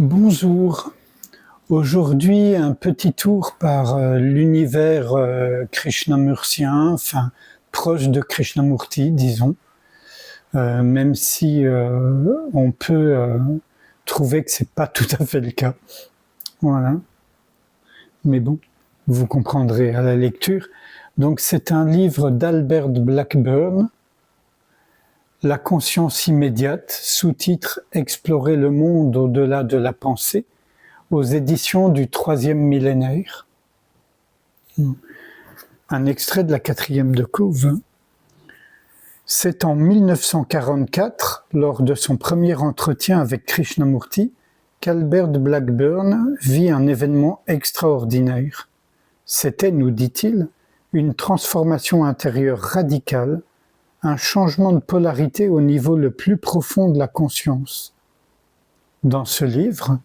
Bonjour, aujourd'hui un petit tour par l'univers krishnamurtien, enfin proche de Krishnamurti disons, même si on peut trouver que c'est pas tout à fait le cas, voilà, mais bon, vous comprendrez à la lecture. Donc c'est un livre d'Albert Blackburn, La conscience immédiate, sous-titre Explorer le monde au-delà de la pensée, aux éditions du troisième millénaire. Un extrait de la quatrième de couve. C'est en 1944, lors de son premier entretien avec Krishnamurti, qu'Albert Blackburn vit un événement extraordinaire. C'était, nous dit-il, une transformation intérieure radicale, un changement de polarité au niveau le plus profond de la conscience. Dans ce livre,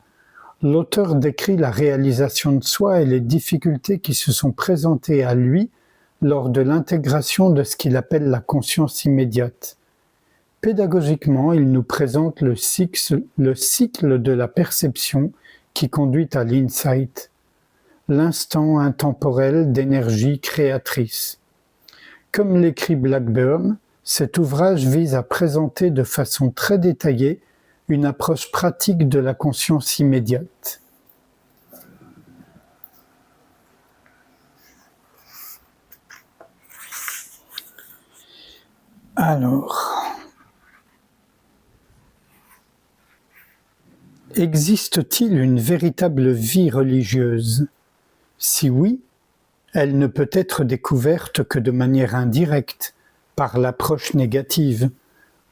l'auteur décrit la réalisation de soi et les difficultés qui se sont présentées à lui lors de l'intégration de ce qu'il appelle la conscience immédiate. Pédagogiquement, il nous présente le cycle de la perception qui conduit à l'insight, l'instant intemporel d'énergie créatrice. Comme l'écrit Blackburn, cet ouvrage vise à présenter de façon très détaillée une approche pratique de la conscience immédiate. Alors, existe-t-il une véritable vie religieuse? Si oui, elle ne peut être découverte que de manière indirecte, par l'approche négative.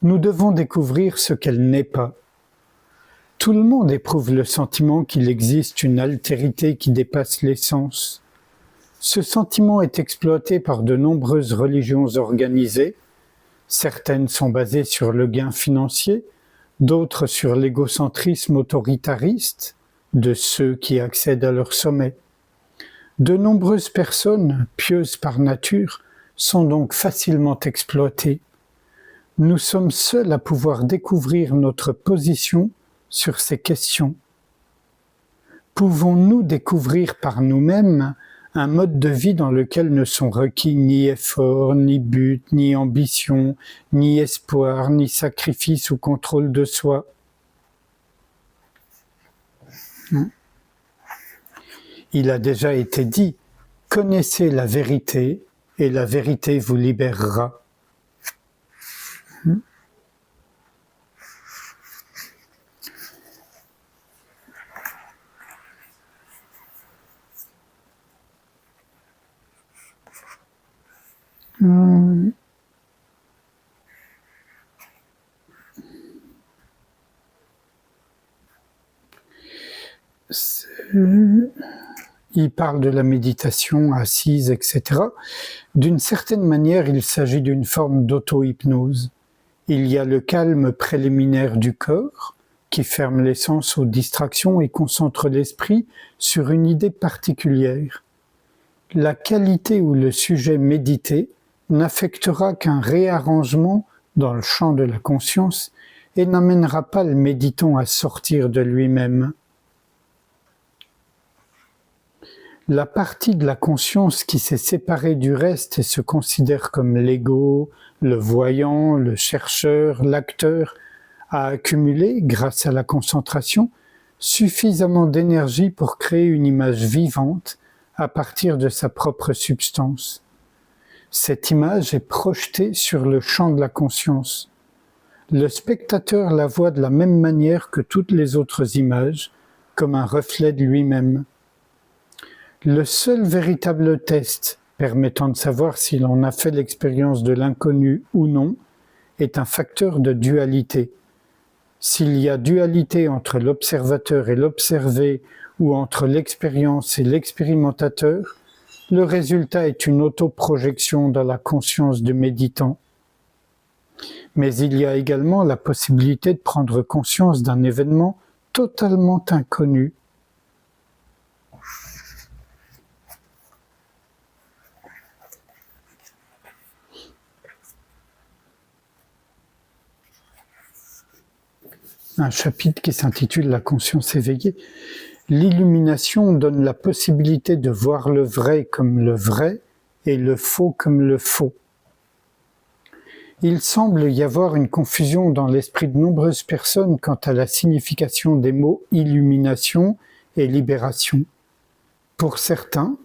Nous devons découvrir ce qu'elle n'est pas. Tout le monde éprouve le sentiment qu'il existe une altérité qui dépasse l'essence. Ce sentiment est exploité par de nombreuses religions organisées. Certaines sont basées sur le gain financier, d'autres sur l'égocentrisme autoritariste de ceux qui accèdent à leur sommet. De nombreuses personnes, pieuses par nature, sont donc facilement exploitées. Nous sommes seuls à pouvoir découvrir notre position sur ces questions. Pouvons-nous découvrir par nous-mêmes un mode de vie dans lequel ne sont requis ni effort, ni but, ni ambition, ni espoir, ni sacrifice ou contrôle de soi? Il a déjà été dit, connaissez la vérité et la vérité vous libérera. Il parle de la méditation assise, etc. D'une certaine manière, il s'agit d'une forme d'auto-hypnose. Il y a le calme préliminaire du corps, qui ferme les sens aux distractions et concentre l'esprit sur une idée particulière. La qualité ou le sujet médité n'affectera qu'un réarrangement dans le champ de la conscience et n'amènera pas le méditant à sortir de lui-même. La partie de la conscience qui s'est séparée du reste et se considère comme l'ego, le voyant, le chercheur, l'acteur, a accumulé, grâce à la concentration, suffisamment d'énergie pour créer une image vivante à partir de sa propre substance. Cette image est projetée sur le champ de la conscience. Le spectateur la voit de la même manière que toutes les autres images, comme un reflet de lui-même. Le seul véritable test permettant de savoir si l'on a fait l'expérience de l'inconnu ou non est un facteur de dualité. S'il y a dualité entre l'observateur et l'observé ou entre l'expérience et l'expérimentateur, le résultat est une autoprojection dans la conscience du méditant. Mais il y a également la possibilité de prendre conscience d'un événement totalement inconnu. un chapitre qui s'intitule La conscience éveillée. L'illumination donne la possibilité de voir le vrai comme le vrai et le faux comme le faux. Il semble y avoir une confusion dans l'esprit de nombreuses personnes quant à la signification des mots illumination et libération. Pour certains,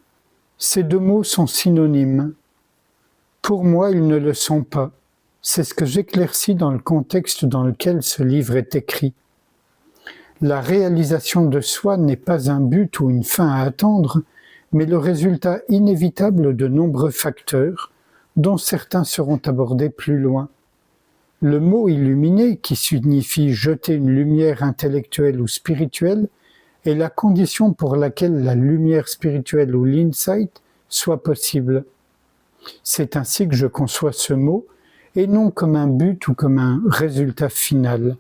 ces deux mots sont synonymes. Pour moi, ils ne le sont pas. C'est ce que j'éclaircis dans le contexte dans lequel ce livre est écrit. La réalisation de soi n'est pas un but ou une fin à attendre, mais le résultat inévitable de nombreux facteurs, dont certains seront abordés plus loin. Le mot illuminé, qui signifie jeter une lumière intellectuelle ou spirituelle, est la condition pour laquelle la lumière spirituelle ou l'insight soit possible. C'est ainsi que je conçois ce mot, et non comme un but ou comme un résultat final.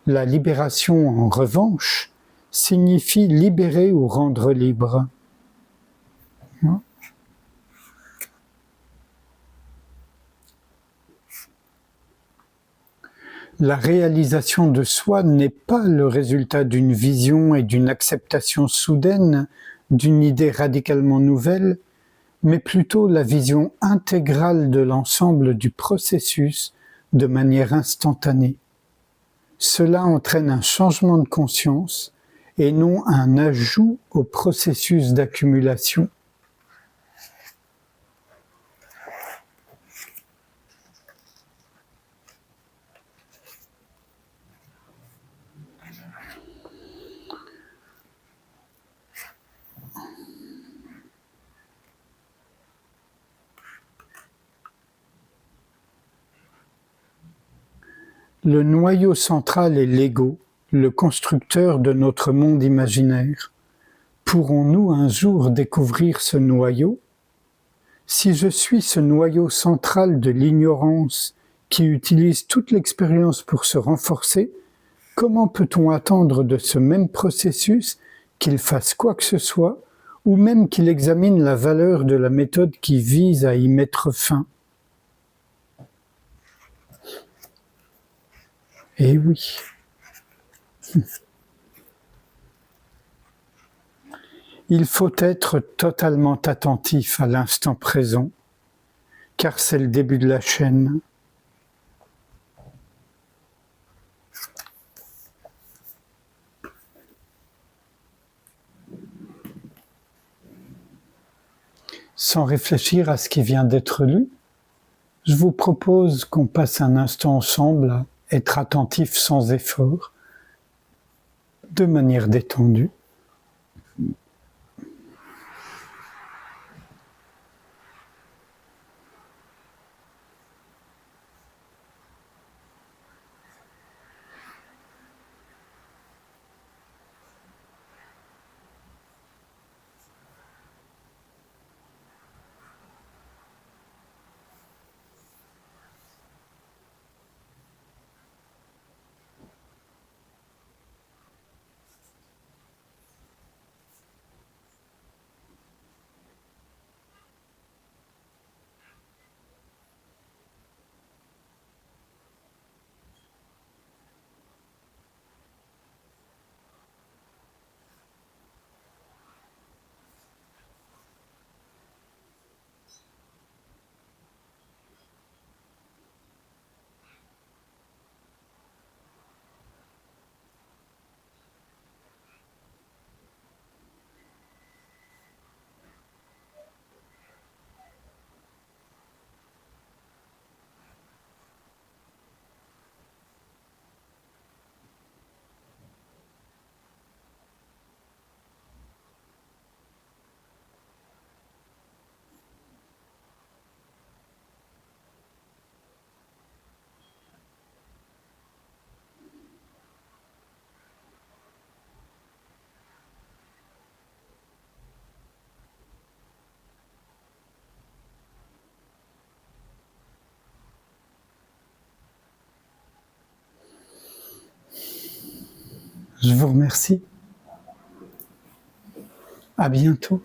La libération, en revanche, signifie libérer ou rendre libre. La réalisation de soi n'est pas le résultat d'une vision et d'une acceptation soudaine d'une idée radicalement nouvelle, mais plutôt la vision intégrale de l'ensemble du processus de manière instantanée. Cela entraîne un changement de conscience et non un ajout au processus d'accumulation. Le noyau central est l'ego, le constructeur de notre monde imaginaire. Pourrons-nous un jour découvrir ce noyau? Si je suis ce noyau central de l'ignorance qui utilise toute l'expérience pour se renforcer, comment peut-on attendre de ce même processus qu'il fasse quoi que ce soit, ou même qu'il examine la valeur de la méthode qui vise à y mettre fin? Eh oui. Il faut être totalement attentif à l'instant présent, car c'est le début de la chaîne. Sans réfléchir à ce qui vient d'être lu, je vous propose qu'on passe un instant ensemble à être attentif sans effort, de manière détendue. Je vous remercie. À bientôt.